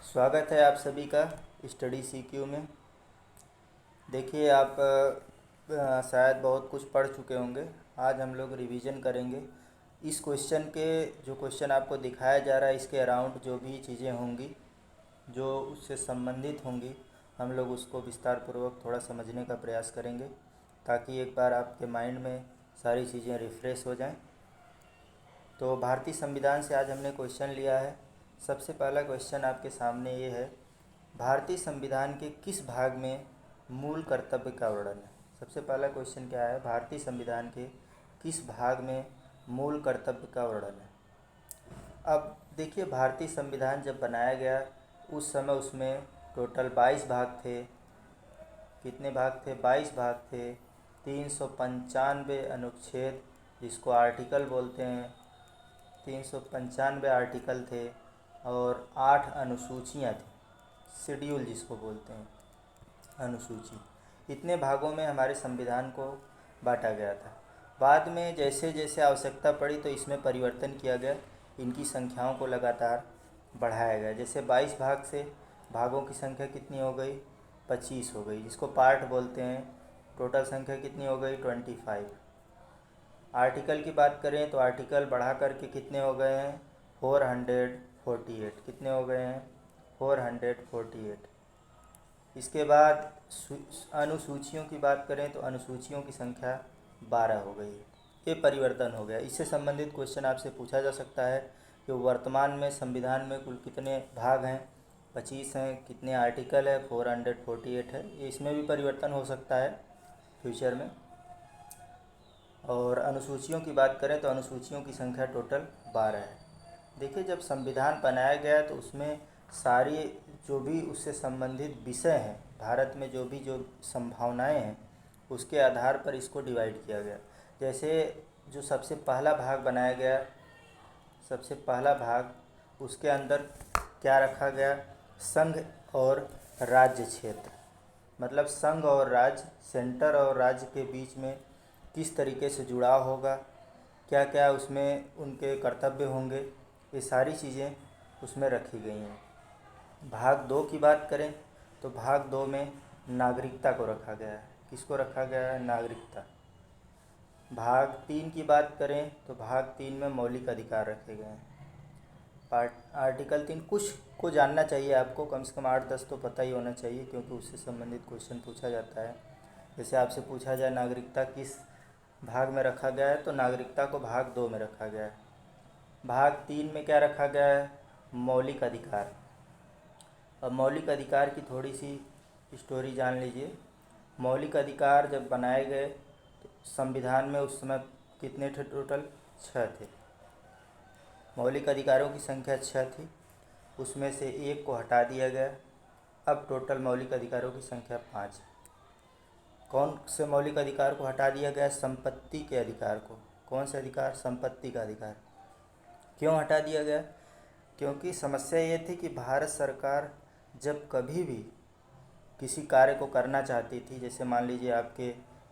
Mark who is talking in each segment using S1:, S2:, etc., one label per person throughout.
S1: स्वागत है आप सभी का स्टडी सीक्यू में। देखिए आप शायद बहुत कुछ पढ़ चुके होंगे। आज हम लोग रिवीजन करेंगे इस क्वेश्चन के। जो क्वेश्चन आपको दिखाया जा रहा है इसके अराउंड जो भी चीज़ें होंगी जो उससे संबंधित होंगी, हम लोग उसको विस्तार पूर्वक थोड़ा समझने का प्रयास करेंगे ताकि एक बार आपके माइंड में सारी चीज़ें रिफ़्रेश हो जाएं। तो भारतीय संविधान से आज हमने क्वेश्चन लिया है। सबसे पहला क्वेश्चन आपके सामने ये है, भारतीय संविधान के किस भाग में मूल कर्तव्य का वर्णन है। सबसे पहला क्वेश्चन क्या है, भारतीय संविधान के किस भाग में मूल कर्तव्य का वर्णन है। अब देखिए, भारतीय संविधान जब बनाया गया उस समय उसमें टोटल 22 भाग थे। कितने भाग थे? 22 भाग थे। 395 अनुच्छेद जिसको आर्टिकल बोलते हैं, 395 आर्टिकल थे और 8 अनुसूचियाँ थी, शेड्यूल जिसको बोलते हैं, अनुसूची। इतने भागों में हमारे संविधान को बांटा गया था। बाद में जैसे जैसे आवश्यकता पड़ी तो इसमें परिवर्तन किया गया, इनकी संख्याओं को लगातार बढ़ाया गया। जैसे 22 भाग से भागों की संख्या कितनी हो गई? 25 हो गई, जिसको पार्ट बोलते हैं। टोटल संख्या कितनी हो गई? 25। आर्टिकल की बात करें तो आर्टिकल बढ़ा करके कितने हो गए हैं? 448। कितने हो गए हैं? 448। इसके बाद अनुसूचियों की बात करें तो अनुसूचियों की संख्या 12 हो गई। ये परिवर्तन हो गया। इससे संबंधित क्वेश्चन आपसे पूछा जा सकता है कि वर्तमान में संविधान में कुल कितने भाग हैं? 25 हैं। कितने आर्टिकल है? 448 है। इसमें भी परिवर्तन हो सकता है फ्यूचर में। और अनुसूचियों की बात करें तो अनुसूचियों की संख्या टोटल 12 है। देखिए, जब संविधान बनाया गया तो उसमें सारी जो भी उससे संबंधित विषय हैं, भारत में जो संभावनाएं हैं, उसके आधार पर इसको डिवाइड किया गया। जैसे जो सबसे पहला भाग बनाया गया, सबसे पहला भाग उसके अंदर क्या रखा गया? संघ और राज्य क्षेत्र। मतलब संघ और राज्य, सेंटर और राज्य के बीच में किस तरीके से जुड़ाव होगा, क्या क्या उसमें उनके कर्तव्य होंगे, ये सारी चीज़ें उसमें रखी गई हैं। भाग 2 की बात करें तो भाग 2 में नागरिकता को रखा गया है। किसको रखा गया है? नागरिकता। भाग 3 की बात करें तो भाग 3 में मौलिक अधिकार रखे गए हैं। आर्टिकल 3 कुछ को जानना चाहिए आपको, कम से कम 8-10 तो पता ही होना चाहिए, क्योंकि उससे संबंधित क्वेश्चन पूछा जाता है। जैसे आपसे पूछा जाए नागरिकता किस भाग में रखा गया है, तो नागरिकता को भाग 2 में रखा गया है। भाग 3 में क्या रखा गया है? मौलिक अधिकार। अब मौलिक अधिकार की थोड़ी सी स्टोरी जान लीजिए। मौलिक अधिकार जब बनाए गए तो संविधान में उस समय कितने थे? टोटल 6 थे। मौलिक अधिकारों की संख्या 6 थी, उसमें से एक को हटा दिया गया। अब टोटल मौलिक अधिकारों की संख्या 5 है। कौन से मौलिक अधिकार को हटा दिया गया? संपत्ति के अधिकार को। कौन से अधिकार? संपत्ति का अधिकार। क्यों हटा दिया गया? क्योंकि समस्या ये थी कि भारत सरकार जब कभी भी किसी कार्य को करना चाहती थी, जैसे मान लीजिए आपके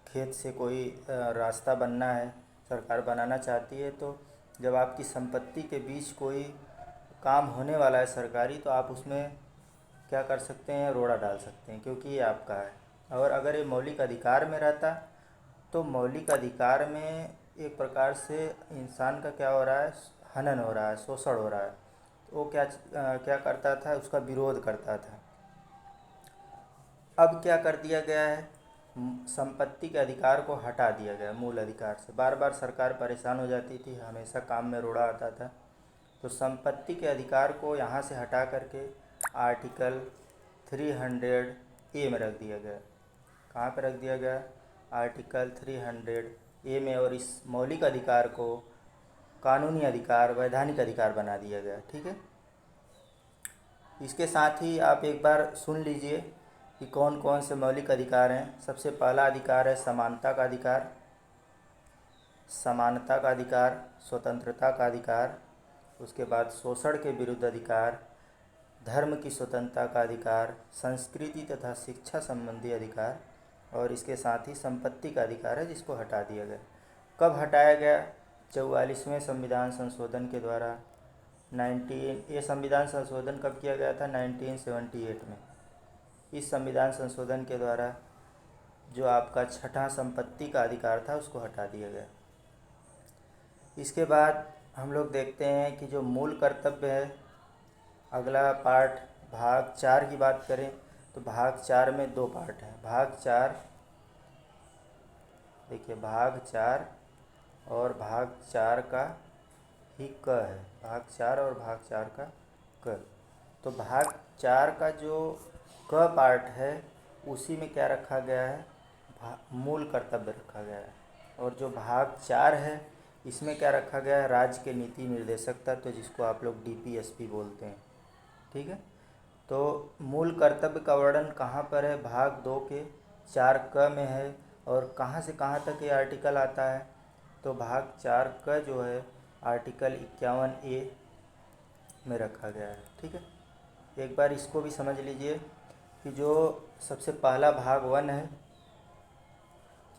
S1: खेत से कोई रास्ता बनना है, सरकार बनाना चाहती है, तो जब आपकी संपत्ति के बीच कोई काम होने वाला है सरकारी, तो आप उसमें क्या कर सकते हैं? रोड़ा डाल सकते हैं, क्योंकि ये आपका है। और अगर ये मौलिक अधिकार में रहता तो मौलिक अधिकार में एक प्रकार से इंसान का क्या हो रहा है? हनन हो रहा है, शोषण हो रहा है। तो वो क्या करता था? उसका विरोध करता था। अब क्या कर दिया गया है? संपत्ति के अधिकार को हटा दिया गया मूल अधिकार से। बार बार सरकार परेशान हो जाती थी, हमेशा काम में रोड़ा आता था। तो संपत्ति के अधिकार को यहाँ से हटा करके आर्टिकल 300A में रख दिया गया। कहाँ पर रख दिया गया? आर्टिकल 300A में। और इस मौलिक अधिकार को कानूनी अधिकार, वैधानिक अधिकार बना दिया गया। ठीक है। इसके साथ ही आप एक बार सुन लीजिए कि कौन कौन से मौलिक अधिकार हैं। सबसे पहला अधिकार है समानता का अधिकार। समानता का अधिकार, स्वतंत्रता का अधिकार। उसके बाद शोषण के विरुद्ध अधिकार, धर्म की स्वतंत्रता का अधिकार, संस्कृति तथा शिक्षा संबंधी अधिकार, और इसके साथ ही संपत्ति का अधिकार है जिसको हटा दिया गया। कब हटाया गया? 44वें संविधान संशोधन के द्वारा ये संविधान संशोधन कब किया गया था? 1978 में। इस संविधान संशोधन के द्वारा जो आपका छठा संपत्ति का अधिकार था उसको हटा दिया गया। इसके बाद हम लोग देखते हैं कि जो मूल कर्तव्य है, अगला पार्ट भाग 4 की बात करें तो भाग 4 में 2 पार्ट हैं। भाग 4 देखिए, भाग 4 और भाग 4 का ही क है। भाग 4 और भाग 4 का क। तो भाग 4 का जो क पार्ट है उसी में क्या रखा गया है? मूल कर्तव्य रखा गया है। और जो भाग 4 है इसमें क्या रखा गया है? राज्य के नीति निर्देशक तत्व, जिसको आप लोग डीपीएसपी बोलते हैं। ठीक है। तो मूल कर्तव्य का वर्णन कहाँ पर है? भाग 2 के 4 क में है। और कहाँ से कहाँ तक ये आर्टिकल आता है? तो भाग 4 का जो है आर्टिकल 51A में रखा गया है। ठीक है। एक बार इसको भी समझ लीजिए कि जो सबसे पहला भाग 1 है,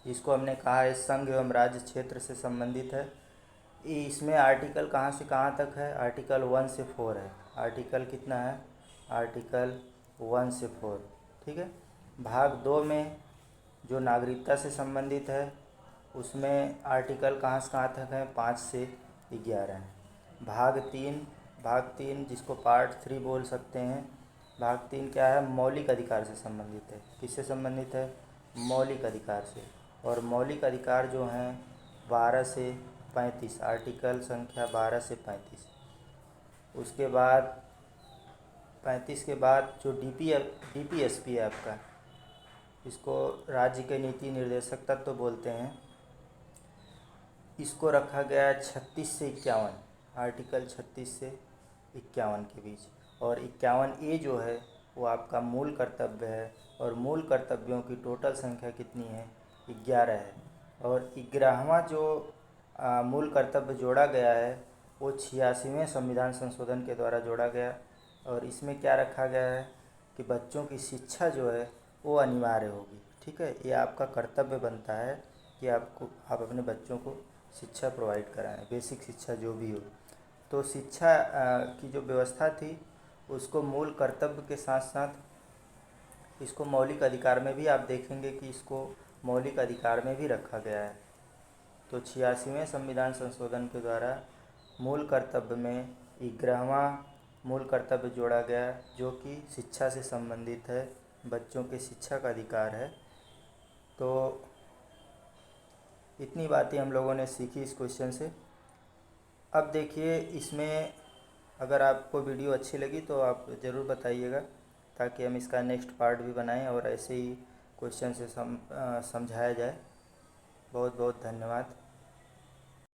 S1: जिसको हमने कहा है संघ एवं राज्य क्षेत्र से संबंधित है, इसमें आर्टिकल कहाँ से कहाँ तक है? आर्टिकल 1 से 4 है। आर्टिकल कितना है? आर्टिकल 1 से 4। ठीक है। भाग 2 में जो नागरिकता से संबंधित है उसमें आर्टिकल कहाँ से कहाँ तक है? 5 से 11 है। भाग 3 जिसको पार्ट 3 बोल सकते हैं, भाग 3 क्या है? मौलिक अधिकार से संबंधित है। किससे संबंधित है? मौलिक अधिकार से। और मौलिक अधिकार जो हैं 12 से 35, आर्टिकल संख्या 12 से 35। उसके बाद 35 के बाद जो डीपीएसपी है आपका, इसको राज्य के नीति निर्देशक तत्व तो बोलते हैं, इसको रखा गया है 36 से 51, आर्टिकल 36 से 51 के बीच। और 51A जो है वो आपका मूल कर्तव्य है। और मूल कर्तव्यों की टोटल संख्या कितनी है? 11 है। और 11वां जो मूल कर्तव्य जोड़ा गया है वो 86वें संविधान संशोधन के द्वारा जोड़ा गया। और इसमें क्या रखा गया है कि बच्चों की शिक्षा जो है वो अनिवार्य होगी। ठीक है। ये आपका कर्तव्य बनता है कि आप अपने बच्चों को शिक्षा प्रोवाइड कराएं, बेसिक शिक्षा जो भी हो। तो शिक्षा की जो व्यवस्था थी उसको मूल कर्तव्य के साथ साथ इसको मौलिक अधिकार में भी आप देखेंगे कि इसको मौलिक अधिकार में भी रखा गया है। तो 86वें संविधान संशोधन के द्वारा मूल कर्तव्य में 11वां मूल कर्तव्य जोड़ा गया जो कि शिक्षा से संबंधित है, बच्चों के शिक्षा का अधिकार है। तो इतनी बातें हम लोगों ने सीखी इस क्वेश्चन से। अब देखिए, इसमें अगर आपको वीडियो अच्छी लगी तो आप ज़रूर बताइएगा, ताकि हम इसका नेक्स्ट पार्ट भी बनाएं और ऐसे ही क्वेश्चन से समझाया जाए। बहुत बहुत धन्यवाद।